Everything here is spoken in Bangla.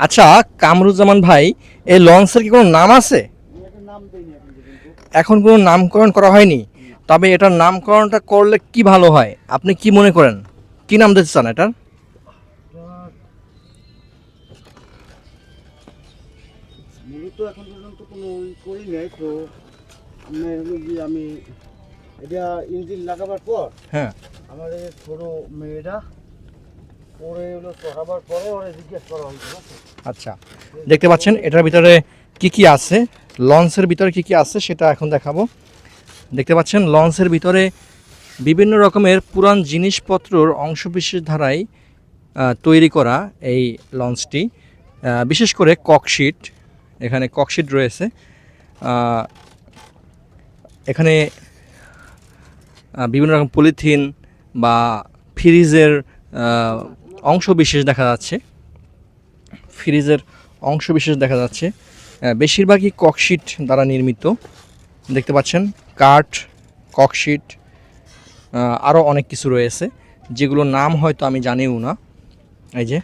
আচ্ছা, কামরুজ্জামান ভাই, এই লঞ্চের কি কোনো নাম আছে? এখন কোনো নামকরণ করা হয়নি। তবে এটার নামকরণটা করলে কি ভালো হয়, আপনি কি মনে করেন? কি নাম দিতে চান এটার? মূলত এখন পর্যন্ত কোনো করি নাই তো। আপনার হলো কি আমি এটা ইঞ্জিন লাগাবার পর হ্যাঁ। আমার এই ছোট মেয়েটা পরে হলো চড়াবার পরে ওরা জিজ্ঞেস করা হয়েছিল। আচ্ছা, দেখতে পাচ্ছেন এটার ভিতরে কি কি আছে, লঞ্চের ভিতরে কি কি আছে সেটা এখন দেখাবো। দেখতে পাচ্ছেন লঞ্চের ভিতরে বিভিন্ন রকমের পুরান জিনিসপত্রর অংশবিশেষ ধারায় তৈরি করা এই লঞ্চটি। বিশেষ করে ককশিট, এখানে ককশিট রয়েছে। এখানে বিভিন্ন রকম পলিথিন বা ফ্রিজের অংশবিশেষ দেখা যাচ্ছে। ফ্রিজের অংশবিশেষ দেখা যাচ্ছে, বেশিরভাগই ককশিট দ্বারা নির্মিত। দেখতে পাচ্ছেন কাঠ, ককশিট, আরও অনেক কিছু রয়েছে যেগুলোর নাম হয়তো আমি জানিও না। এই যে